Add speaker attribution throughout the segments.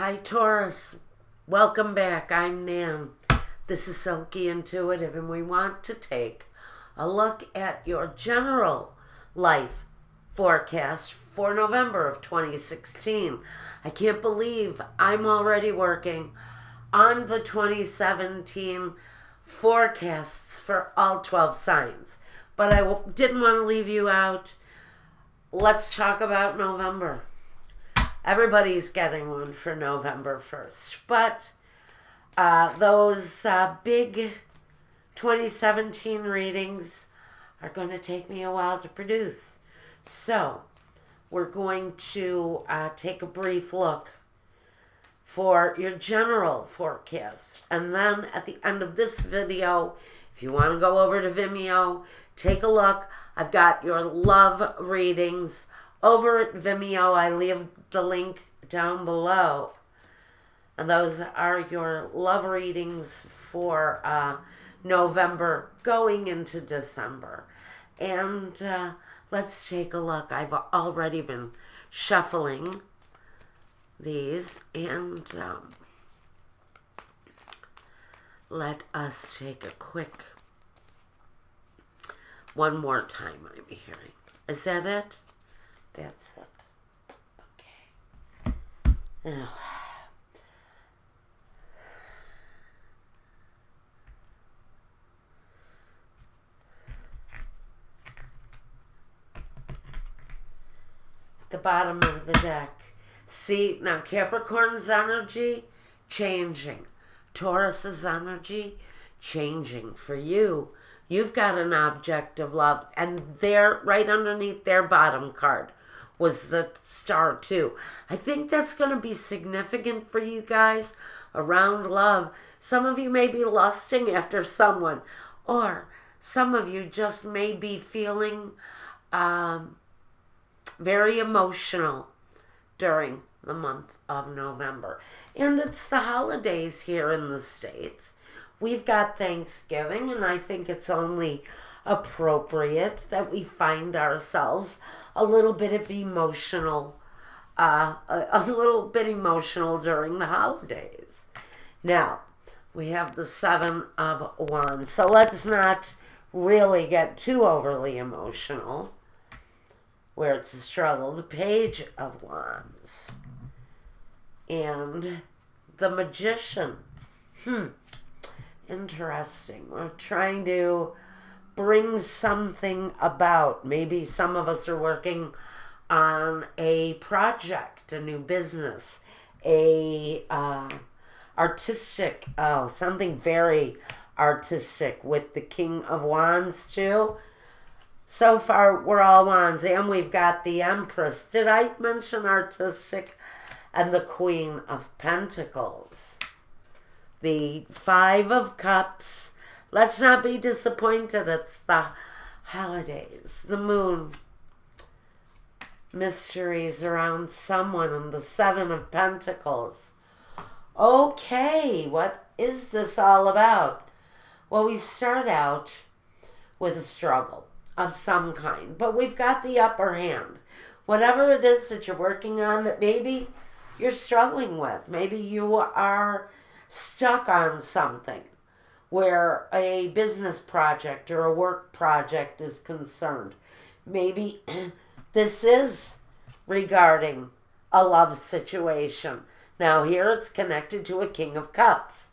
Speaker 1: Hi, Taurus. Welcome back. I'm Nan. This is Silky Intuitive, and we want to take a look at your general life forecast for November of 2016. I can't believe I'm already working on the 2017 forecasts for all 12 signs. But I didn't want to leave you out. Let's talk about November. Everybody's getting one for November 1st. But those big 2017 readings are going to take me a while to produce. So we're going to take a brief look for your general forecast. And then at the end of this video, if you want to go over to Vimeo, take a look. I've got your love readings over at Vimeo. I leave the link down below. And those are your love readings for November going into December. And let's take a look. I've already been shuffling these. And let us take a quick one more time. I'm hearing. Is that it? That's it. Okay. Now, the bottom of the deck. See, now Capricorn's energy, changing. Taurus's energy, changing for you. You've got an object of love, and there, right underneath their bottom card, was the star too. I think that's going to be significant for you guys around love. Some of you may be lusting after someone, or some of you just may be feeling very emotional during the month of November. And it's the holidays here in the States. We've got Thanksgiving, and I think it's only appropriate that we find ourselves a little bit emotional during the holidays. Now, we have the Seven of Wands, so let's not really get too overly emotional where it's a struggle. The Page of Wands and the Magician. Interesting. We're trying to bring something about. Maybe some of us are working on a project, a new business, a artistic, something very artistic with the King of Wands too. So far, we're all wands, and we've got the Empress. Did I mention artistic? And the Queen of Pentacles. The Five of Cups. Let's not be disappointed. It's the holidays. The Moon. Mysteries around someone. And the Seven of Pentacles. Okay, what is this all about? Well, we start out with a struggle of some kind. But we've got the upper hand. Whatever it is that you're working on that maybe you're struggling with. Maybe you are stuck on something where a business project or a work project is concerned. Maybe this is regarding a love situation. Now here it's connected to a King of Cups.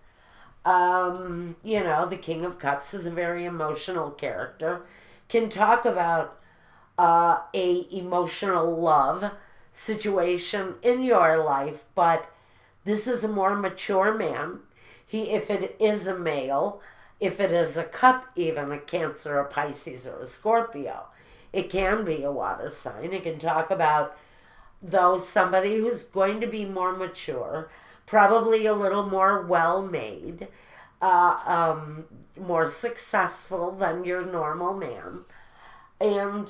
Speaker 1: The King of Cups is a very emotional character. Can talk about a emotional love situation in your life, but this is a more mature man. If it is a male, if it is a cup, even a Cancer, a Pisces, or a Scorpio, it can be a water sign. It can talk about somebody who's going to be more mature, probably a little more well-made, more successful than your normal man. And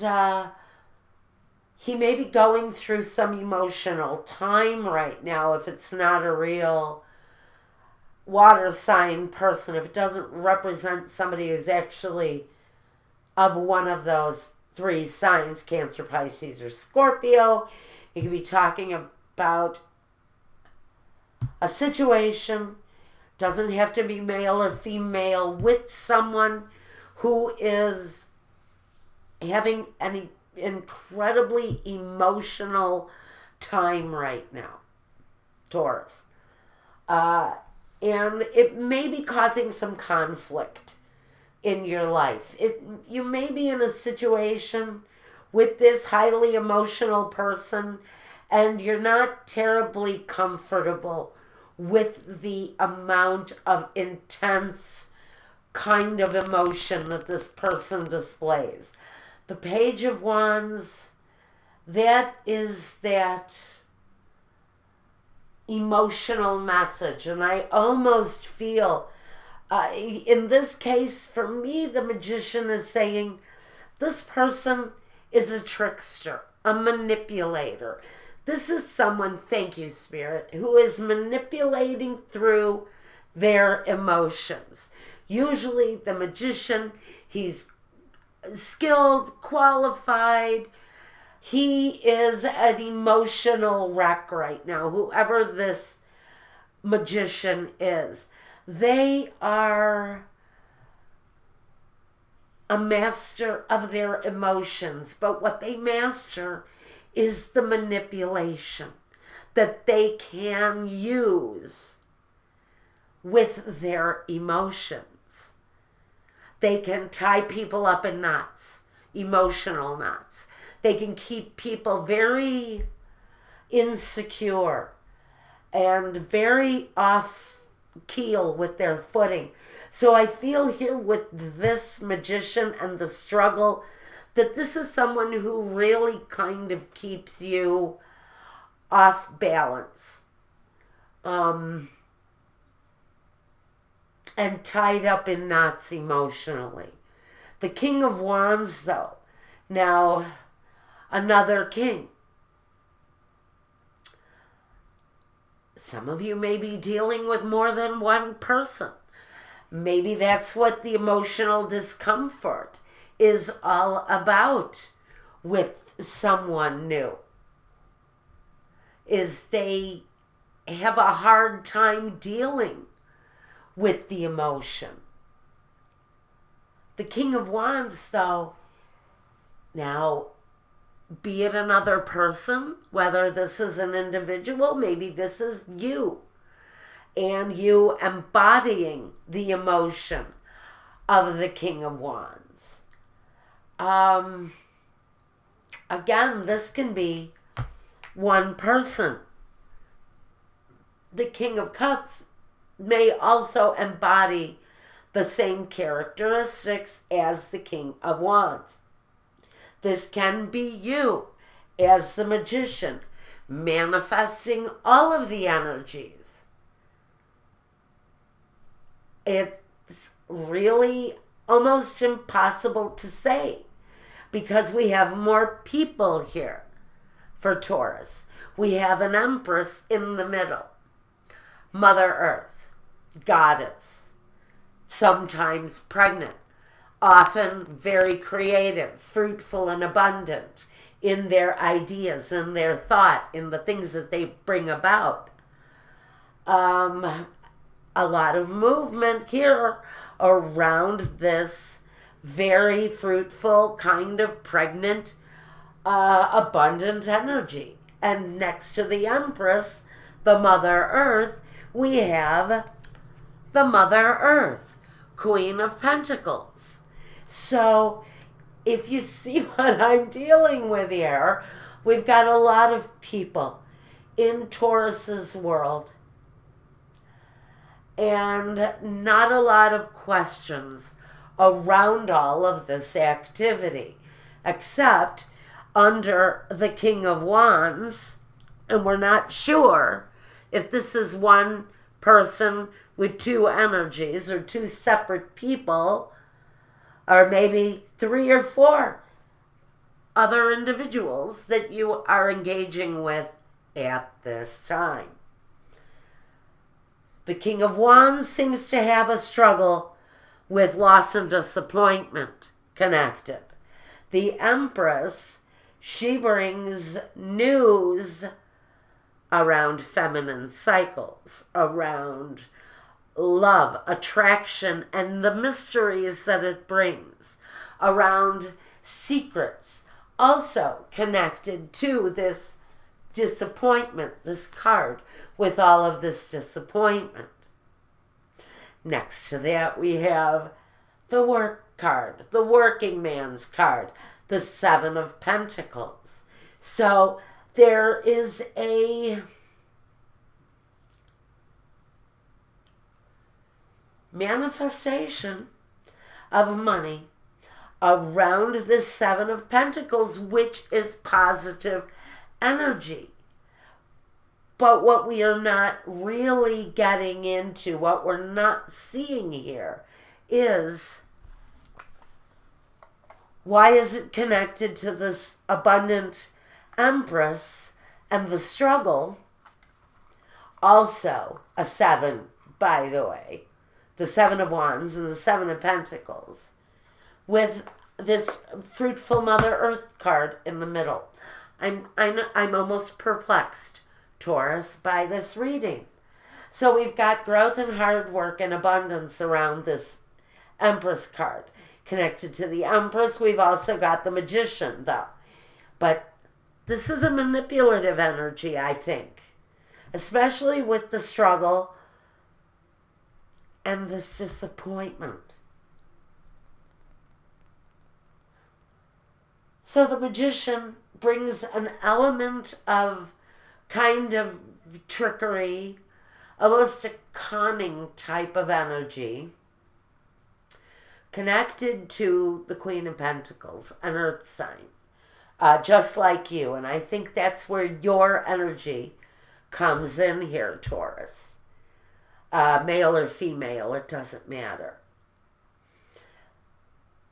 Speaker 1: he may be going through some emotional time right now if it's not a real water sign person, if it doesn't represent somebody who's actually of one of those three signs, Cancer, Pisces, or Scorpio. You could be talking about a situation, doesn't have to be male or female, with someone who is having an incredibly emotional time right now, Taurus. And it may be causing some conflict in your life. You may be in a situation with this highly emotional person and you're not terribly comfortable with the amount of intense kind of emotion that this person displays. The Page of Wands, that is that emotional message. And I almost feel, in this case, for me, the Magician is saying this person is a trickster, a manipulator. This is someone, thank you, Spirit, who is manipulating through their emotions. Usually the Magician, he's skilled, qualified. He is an emotional wreck right now, whoever this Magician is. They are a master of their emotions, but what they master is the manipulation that they can use with their emotions. They can tie people up in knots, emotional knots. They can keep people very insecure and very off keel with their footing. So I feel here with this Magician and the struggle that this is someone who really kind of keeps you off balance. And tied up in knots emotionally. The King of Wands, though, now another king. Some of you may be dealing with more than one person. Maybe that's what the emotional discomfort is all about with someone new. Is they have a hard time dealing with the emotion. The King of Wands, though, now, be it another person, whether this is an individual, maybe this is you, and you embodying the emotion of the King of Wands. Again, this can be one person. The King of Cups may also embody the same characteristics as the King of Wands. This can be you as the Magician, manifesting all of the energies. It's really almost impossible to say because we have more people here for Taurus. We have an Empress in the middle, Mother Earth, Goddess, sometimes pregnant, often very creative, fruitful, and abundant in their ideas, in their thought, in the things that they bring about. A lot of movement here around this very fruitful, kind of pregnant, abundant energy. And next to the Empress, the Mother Earth, we have the Mother Earth, Queen of Pentacles. So if you see what I'm dealing with here, we've got a lot of people in Taurus's world and not a lot of questions around all of this activity, except under the King of Wands, and we're not sure if this is one person with two energies or two separate people, or maybe 3 or 4 other individuals that you are engaging with at this time. The King of Wands seems to have a struggle with loss and disappointment connected. The Empress, she brings news around feminine cycles, around love, attraction, and the mysteries that it brings, around secrets, also connected to this disappointment, this card with all of this disappointment. Next to that, we have the work card, the working man's card, the Seven of Pentacles. So there is a manifestation of money around this Seven of Pentacles, which is positive energy. But what we are not really getting into, what we're not seeing here, is why is it connected to this abundant Empress and the struggle? Also a seven, by the way. The Seven of Wands and the Seven of Pentacles. With this fruitful Mother Earth card in the middle. I'm almost perplexed, Taurus, by this reading. So we've got growth and hard work and abundance around this Empress card. Connected to the Empress, we've also got the Magician, though. But this is a manipulative energy, I think. Especially with the struggle and this disappointment. So the Magician brings an element of kind of trickery, almost a conning type of energy, connected to the Queen of Pentacles, an earth sign, just like you. And I think that's where your energy comes in here, Taurus. Male or female, it doesn't matter.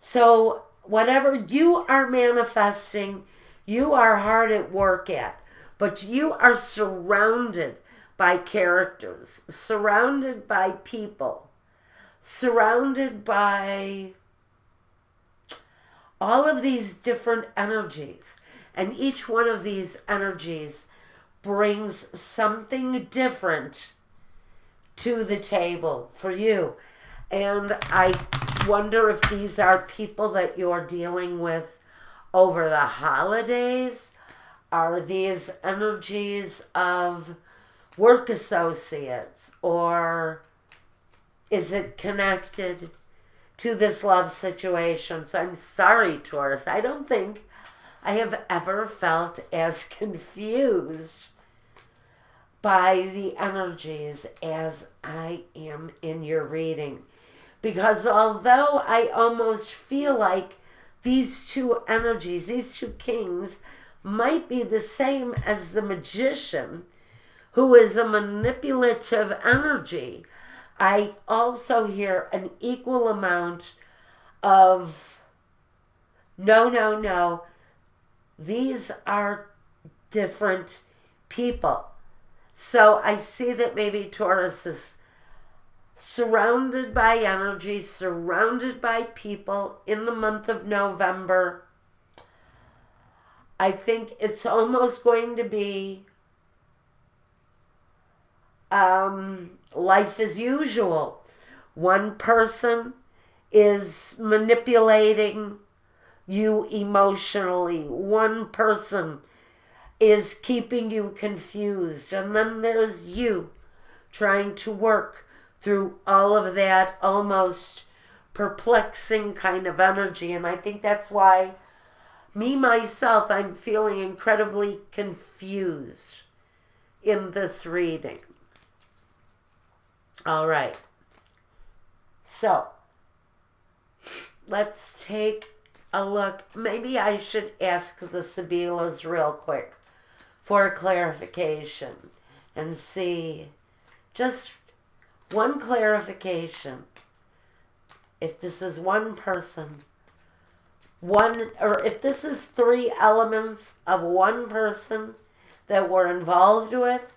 Speaker 1: So whatever you are manifesting, you are hard at work at. But you are surrounded by characters, surrounded by people, surrounded by all of these different energies. And each one of these energies brings something different to the table for you. And I wonder if these are people that you're dealing with over the holidays. Are these energies of work associates, or is it connected to this love situation? So I'm sorry, Taurus. I don't think I have ever felt as confused by the energies as I am in your reading. Because although I almost feel like these two energies, these two kings, might be the same as the Magician, who is a manipulative energy, I also hear an equal amount of no. These are different people. So I see that maybe Taurus is surrounded by energy, surrounded by people in the month of November. I think it's almost going to be life as usual. One person is manipulating you emotionally. One person is keeping you confused. And then there's you trying to work through all of that almost perplexing kind of energy. And I think that's why myself, I'm feeling incredibly confused in this reading. All right. So, let's take a look. Maybe I should ask the Sibilas real quick for a clarification and see just one clarification. If this is one person, or if this is three elements of one person that we're involved with,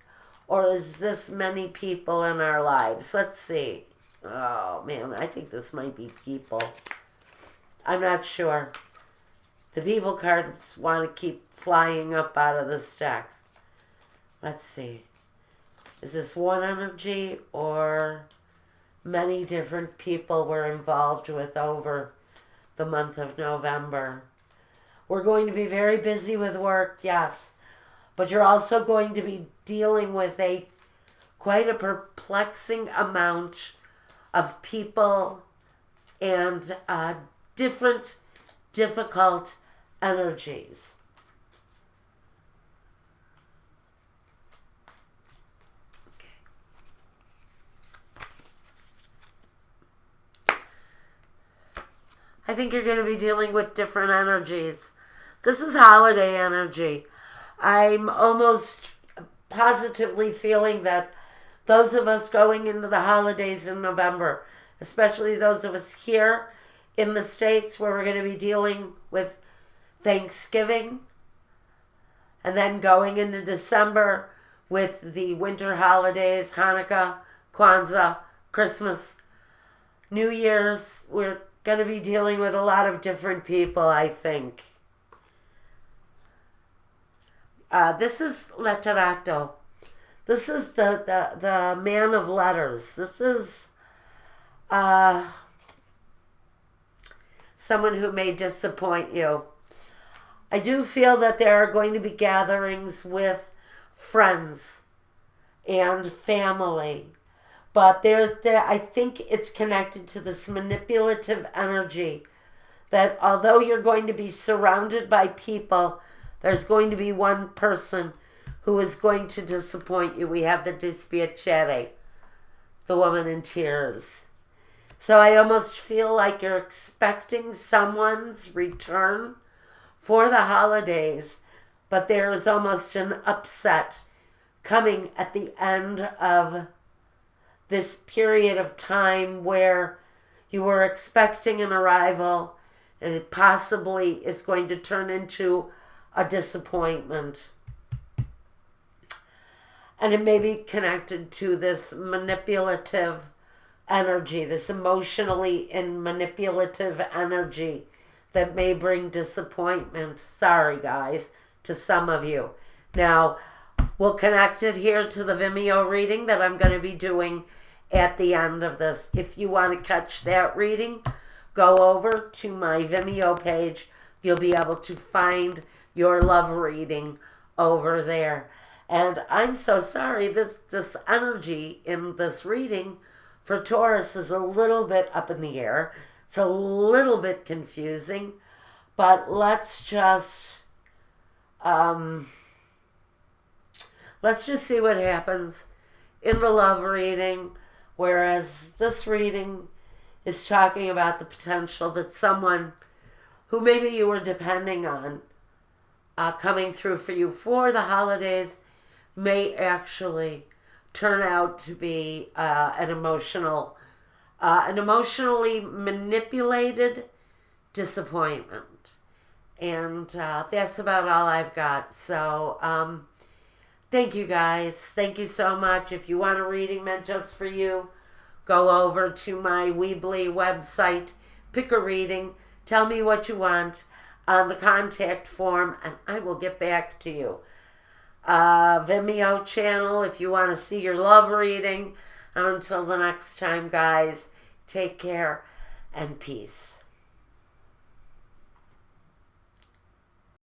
Speaker 1: or is this many people in our lives? Let's see. Oh man, I think this might be people. I'm not sure. The people cards want to keep flying up out of this deck. let's see. Is this one energy or many different people were involved with over the month of November? We're going to be very busy with work, yes. But you're also going to be dealing with quite a perplexing amount of people and different difficult energies. I think you're going to be dealing with different energies. This is holiday energy. I'm almost positively feeling that those of us going into the holidays in November, especially those of us here in the States where we're going to be dealing with Thanksgiving, and then going into December with the winter holidays, Hanukkah, Kwanzaa, Christmas, New Year's, we're going to be dealing with a lot of different people, I think. This is letterato. This is the man of letters. This is someone who may disappoint you. I do feel that there are going to be gatherings with friends and family. But I think it's connected to this manipulative energy that although you're going to be surrounded by people, there's going to be one person who is going to disappoint you. We have the dispiacere, the woman in tears. So I almost feel like you're expecting someone's return for the holidays, but there is almost an upset coming at the end of this period of time where you were expecting an arrival and it possibly is going to turn into a disappointment. And it may be connected to this manipulative energy, this emotionally and manipulative energy that may bring disappointment. Sorry, guys, to some of you. Now, we'll connect it here to the Vimeo reading that I'm going to be doing at the end of this. If you want to catch that reading, go over to my Vimeo page. You'll be able to find your love reading over there. And I'm so sorry, this energy in this reading for Taurus is a little bit up in the air. It's a little bit confusing, but let's just see what happens in the love reading. Whereas this reading is talking about the potential that someone who maybe you were depending on coming through for you for the holidays may actually turn out to be an emotionally manipulated disappointment. And that's about all I've got. So thank you guys. Thank you so much. If you want a reading meant just for you, go over to my Weebly website, pick a reading, tell me what you want on the contact form, and I will get back to you. Vimeo channel if you want to see your love reading. And until the next time, guys, take care and peace.